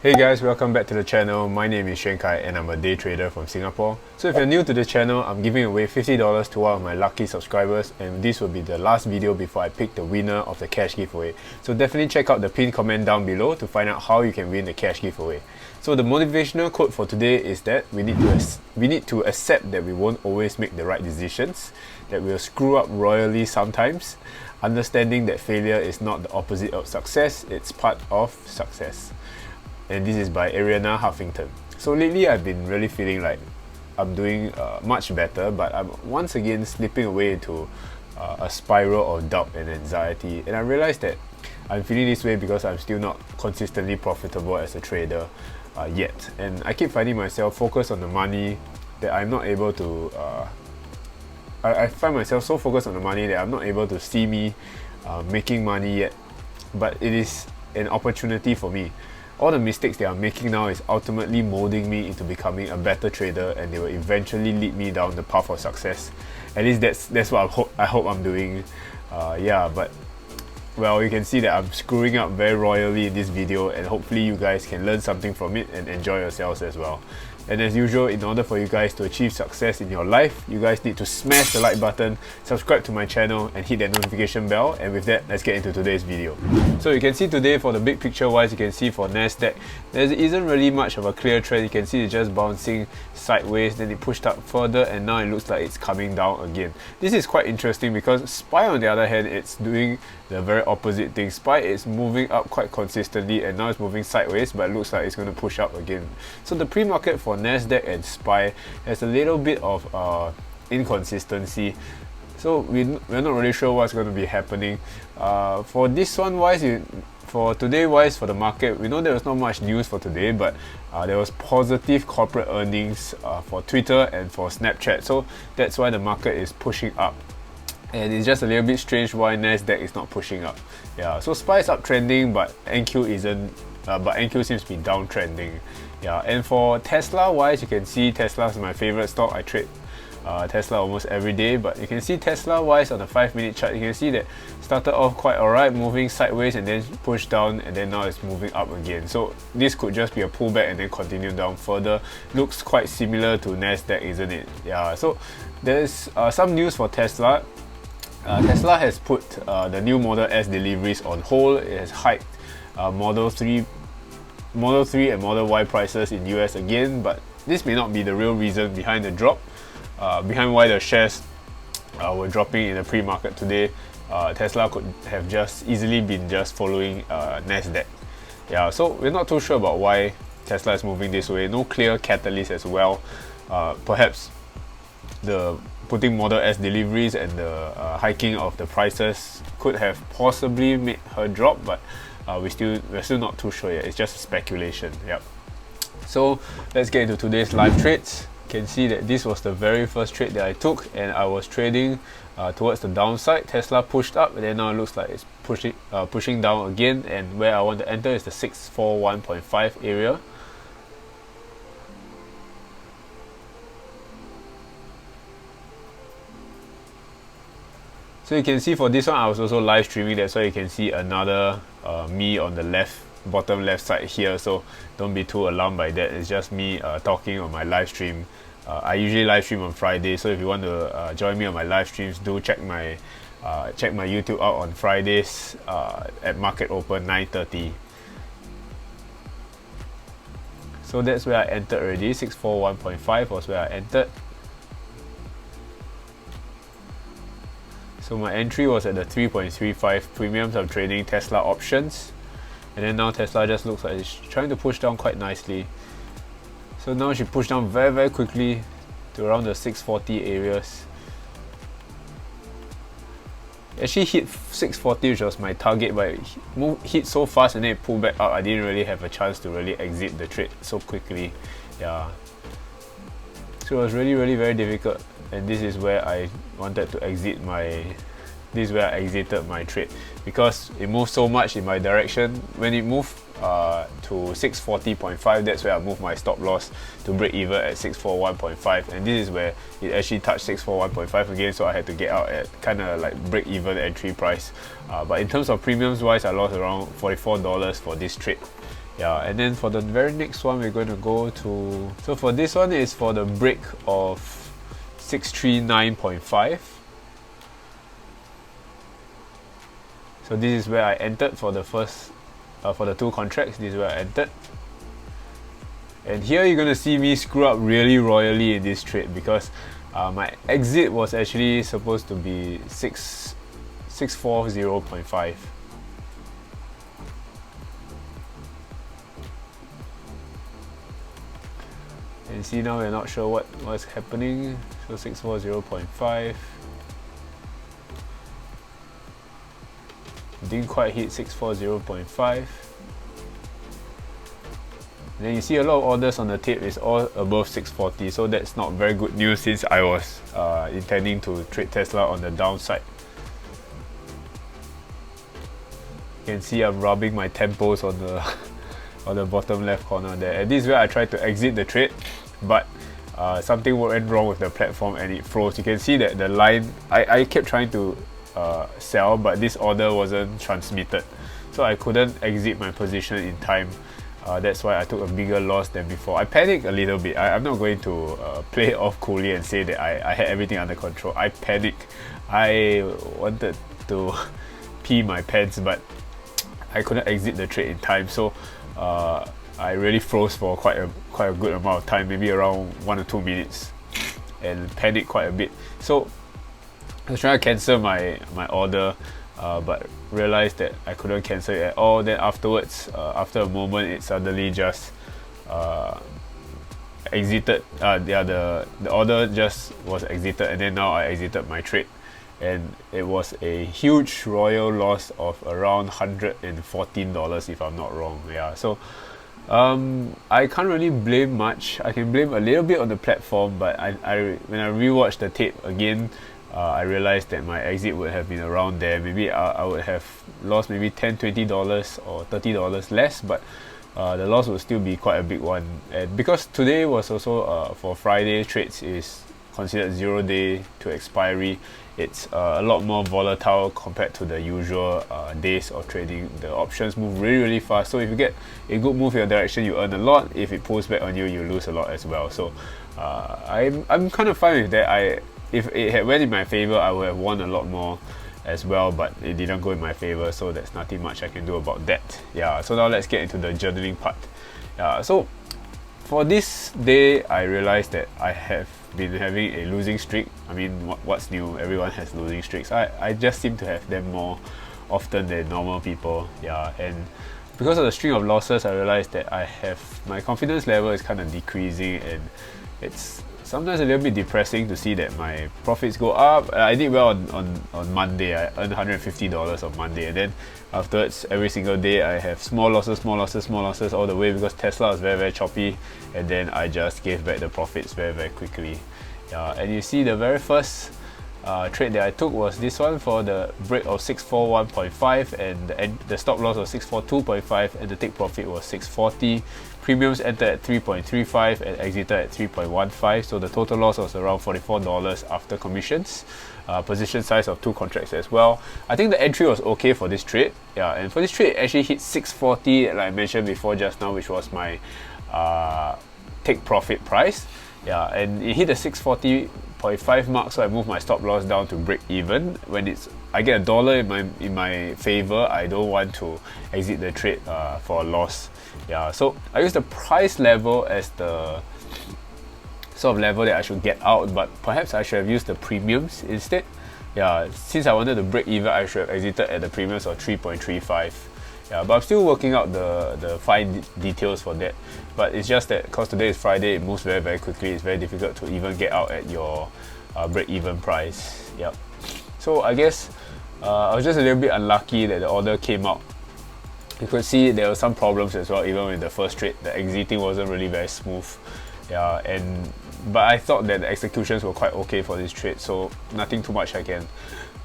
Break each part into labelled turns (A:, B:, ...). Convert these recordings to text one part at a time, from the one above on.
A: Hey guys, welcome back to the channel. My name is Xuan Kai and I'm a day trader from Singapore. So if you're new to the channel, I'm giving away $50 to one of my lucky subscribers, and this will be the last video before I pick the winner of the cash giveaway. So definitely check out the pinned comment down below to find out how you can win the cash giveaway. So the motivational quote for today is that we need to accept that we won't always make the right decisions, that we'll screw up royally sometimes, understanding that failure is not the opposite of success, it's part of success. And this is by Ariana Huffington. So lately I've been really feeling like I'm doing much better, but I'm once again slipping away into a spiral of doubt and anxiety. And I realized that I'm feeling this way because I'm still not consistently profitable as a trader yet. And I keep finding myself focused on the money that I'm not able to I find myself so focused on the money that I'm not able to see me making money yet. But it is an opportunity for me. All the mistakes that I'm making now is ultimately molding me into becoming a better trader, and they will eventually lead me down the path of success. At least that's what I hope I'm doing. But well, you can see that I'm screwing up very royally in this video, and hopefully you guys can learn something from it and enjoy yourselves as well. And as usual, in order for you guys to achieve success in your life, you guys need to smash the like button, subscribe to my channel, and hit that notification bell. And with that, let's get into today's video. So you can see today, for the big picture wise, you can see for Nasdaq, there isn't really much of a clear trend. You can see it's just bouncing sideways, then it pushed up further, and now it looks like it's coming down again. This is quite interesting because SPY, on the other hand, it's doing the very opposite thing. SPY is moving up quite consistently, and now it's moving sideways, but it looks like it's going to push up again. So the pre-market for Nasdaq and SPY has a little bit of inconsistency. So we're not really sure what's going to be happening. For this one wise, for today wise, for the market, we know there was not much news for today, but there was positive corporate earnings for Twitter and for Snapchat. So that's why the market is pushing up. And it's just a little bit strange why Nasdaq is not pushing up. Yeah, so SPY is uptrending, but NQ isn't. But NQ seems to be downtrending. Yeah, and for Tesla wise, you can see Tesla is my favorite stock. I trade Tesla almost every day, but you can see Tesla wise on the 5-minute chart, you can see that started off quite alright, moving sideways and then pushed down, and then now it's moving up again. So this could just be a pullback and then continue down further. Looks quite similar to Nasdaq, isn't it? Yeah, so there's some news for Tesla. Tesla has put the new Model S deliveries on hold. It has hiked Model 3 and Model Y prices in US again, but this may not be the real reason behind the drop, behind why the shares were dropping in the pre-market today. Tesla could have just easily been just following Nasdaq. Yeah, so we're not too sure about why Tesla is moving this way. No clear catalyst as well. Perhaps the putting Model S deliveries and the hiking of the prices could have possibly made her drop, but we're still not too sure yet. It's just speculation. Yep. So let's get into today's live trades. You can see that this was the very first trade that I took, and I was trading towards the downside. Tesla pushed up, and then now it looks like it's pushing down again, and where I want to enter is the 641.5 area. So you can see for this one, I was also live streaming. That's why you can see another me on the bottom left side here. So don't be too alarmed by that. It's just me talking on my live stream. I usually live stream on Friday, so if you want to join me on my live streams, do check my YouTube out on Fridays at market open 9:30. So that's where I entered already. 641.5 was where I entered. So my entry was at the 3.35 premiums. I'm trading Tesla options, and then now Tesla just looks like it's trying to push down quite nicely. So now she pushed down very quickly to around the 640 areas. Actually hit 640, which was my target, but it hit so fast and then it pulled back up. I didn't really have a chance to really exit the trade so quickly. Yeah. So it was really very difficult, and this is where I wanted to exit this is where I exited my trade, because it moved so much in my direction. When it moved to 640.5, that's where I moved my stop loss to break even at 641.5, and this is where it actually touched 641.5 again, so I had to get out at kind of like break even entry price. But in terms of premiums wise, I lost around $44 for this trade. Yeah, and then for the very next one, we're going to go to, so for this one is for the break of 639.5. So this is where I entered for the first, for the two contracts. This is where I entered. And here you're going to see me screw up really royally in this trade, because my exit was actually supposed to be 640.5. And see, now we're not sure what's happening. So 640.5. Didn't quite hit 640.5. And then you see a lot of orders on the tape is all above 640, so that's not very good news since I was intending to trade Tesla on the downside. You can see I'm rubbing my temples on the on the bottom left corner there. And this is where I tried to exit the trade, but something went wrong with the platform and it froze. You can see that the line, I kept trying to sell, but this order wasn't transmitted, so I couldn't exit my position in time. That's why I took a bigger loss than before. I panicked a little bit. I'm not going to play it off coolly and say that I had everything under control. I panicked. I wanted to pee my pants, but I couldn't exit the trade in time. So I really froze for quite a good amount of time, maybe around 1 or 2 minutes, and panicked quite a bit. So I was trying to cancel my order, but realized that I couldn't cancel it at all. Then afterwards, after a moment, it suddenly just exited. The order just was exited, and then now I exited my trade, and it was a huge royal loss of around $114 if I'm not wrong. Yeah, so I can't really blame much. I can blame a little bit on the platform, but when I rewatched the tape again, I realized that my exit would have been around there. Maybe I would have lost maybe $10, $20 or $30 less, but the loss would still be quite a big one. And because today was also for Friday, trades is considered 0 day to expiry. It's a lot more volatile compared to the usual days of trading. The options move really fast, so if you get a good move in your direction, you earn a lot. If it pulls back on you, you lose a lot as well. So I'm kind of fine with that. If it had went in my favor, I would have won a lot more as well, but it didn't go in my favor, so there's nothing much I can do about that. Yeah, so now let's get into the journaling part. So for this day, I realized that I have been having a losing streak. I mean, what's new? Everyone has losing streaks. I just seem to have them more often than normal people. Yeah, and because of the string of losses, I realized that my confidence level is kind of decreasing, and it's sometimes a little bit depressing to see that my profits go up. I did well on Monday. I earned $150 on Monday, and then afterwards, every single day, I have small losses all the way, because Tesla is very choppy, and then I just gave back the profits very quickly. And you see the very first trade that I took was this one for the break of 641.5, and the stop loss was 642.5, and the take profit was 640. Premiums entered at 3.35 and exited at 3.15, so the total loss was around $44 after commissions. Position size of 2 contracts as well. I think the entry was okay for this trade. Yeah, and for this trade, it actually hit 640, like I mentioned before just now, which was my take profit price. Yeah, and it hit the 640.5 mark, so I moved my stop loss down to break even. When I get $1 in my favor, I don't want to exit the trade for a loss. Yeah, so I use the price level as the sort of level that I should get out, but perhaps I should have used the premiums instead. Yeah, since I wanted to break even, I should have exited at the premiums of 3.35. Yeah, but I'm still working out the fine details for that. But it's just that because today is Friday, it moves very quickly. It's very difficult to even get out at your break-even price. Yep. So I guess I was just a little bit unlucky that the order came out. You could see there were some problems as well, even with the first trade. The exiting wasn't really very smooth. Yeah, but I thought that the executions were quite okay for this trade, so nothing too much I can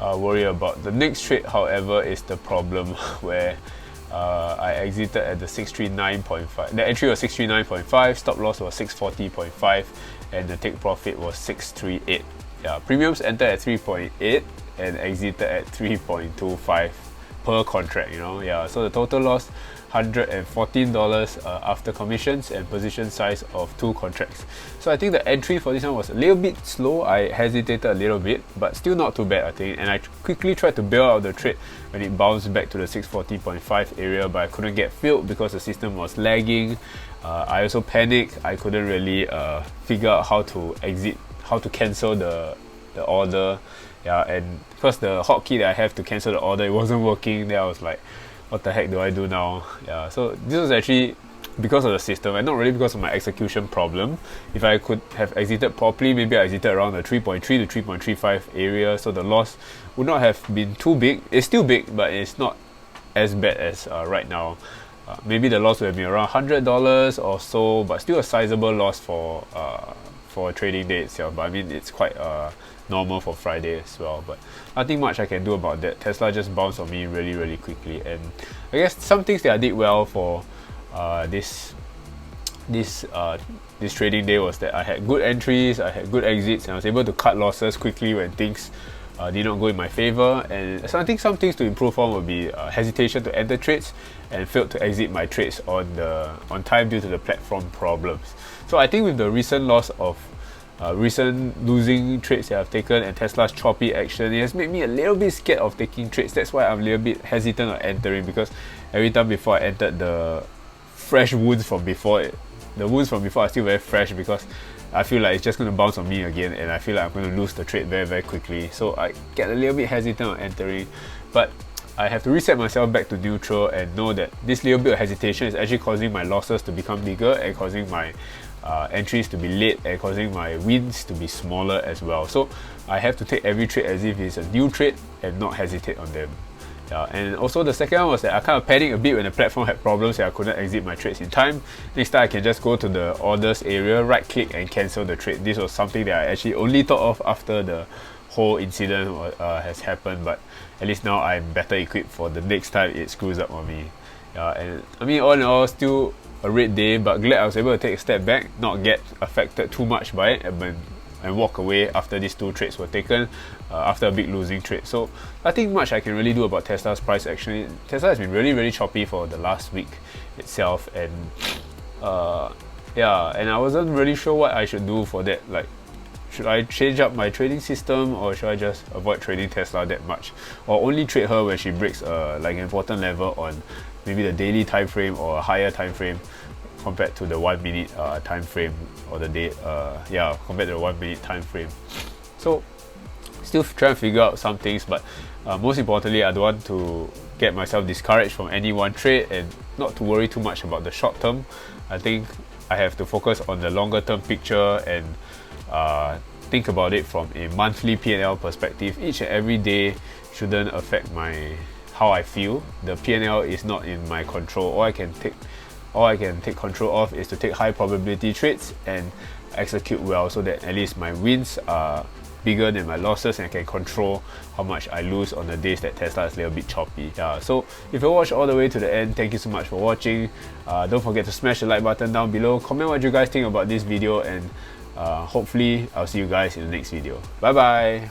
A: worry about. The next trade, however, is the problem where I exited at the 639.5. The entry was 639.5, stop loss was 640.5, and the take profit was 638. Yeah, premiums entered at 3.8 and exited at 3.25 per contract, Yeah, so the total loss $114 after commissions and position size of 2 contracts. So I think the entry for this one was a little bit slow. I hesitated a little bit, but still not too bad I think, and I quickly tried to bail out the trade when it bounced back to the 640.5 area, but I couldn't get filled because the system was lagging. I also panicked. I couldn't really figure out how to exit, how to cancel the order. Yeah, and because the hotkey that I have to cancel the order, it wasn't working. Then I was like, what the heck do I do now? Yeah, so this was actually because of the system and not really because of my execution problem. If I could have exited properly, maybe I exited around the 3.3 to 3.35 area, so the loss would not have been too big. It's still big, but it's not as bad as right now. Maybe the loss would have been around $100 or so, but still a sizable loss for a trading day itself. But I mean, it's quite normal for Friday as well, but nothing much I can do about that. Tesla just bounced on me really quickly, and I guess some things that I did well for this trading day was that I had good entries, I had good exits, and I was able to cut losses quickly when things did not go in my favor. And so I think some things to improve on would be hesitation to enter trades and failed to exit my trades on time due to the platform problems. So I think with the recent loss of recent losing trades that I've taken and Tesla's choppy action, it has made me a little bit scared of taking trades. That's why I'm a little bit hesitant on entering, because every time before I entered, the fresh wounds from before are still very fresh, because I feel like it's just going to bounce on me again, and I feel like I'm going to lose the trade very quickly. So I get a little bit hesitant on entering, but I have to reset myself back to neutral and know that this little bit of hesitation is actually causing my losses to become bigger and causing my entries to be late and causing my wins to be smaller as well. So I have to take every trade as if it's a new trade and not hesitate on them. And also the second one was that I kind of panicked a bit when the platform had problems and I couldn't exit my trades in time. Next time I can just go to the orders area, right click and cancel the trade. This was something that I actually only thought of after the whole incident has happened, but at least now I'm better equipped for the next time it screws up on me. And I mean, all in all, still a red day, but glad I was able to take a step back, not get affected too much by it, and walk away after these 2 trades were taken, after a big losing trade. So nothing much I can really do about Tesla's price action. Tesla has been really choppy for the last week itself, and yeah, and I wasn't really sure what I should do for that. Like, should I change up my trading system, or should I just avoid trading Tesla that much, or only trade her when she breaks like an important level on maybe the daily time frame or a higher time frame compared to the 1 minute time frame, or the day compared to the 1 minute time frame. So still trying to figure out some things, but most importantly, I don't want to get myself discouraged from any one trade and not to worry too much about the short term. I think I have to focus on the longer term picture and think about it from a monthly P&L perspective. Each and every day shouldn't affect how I feel. The P&L is not in my control. All I can take control of is to take high probability trades and execute well, so that at least my wins are bigger than my losses, and I can control how much I lose on the days that Tesla is a little bit choppy. So if you watched all the way to the end, thank you so much for watching. Don't forget to smash the like button down below, comment what you guys think about this video, and hopefully I'll see you guys in the next video. Bye bye.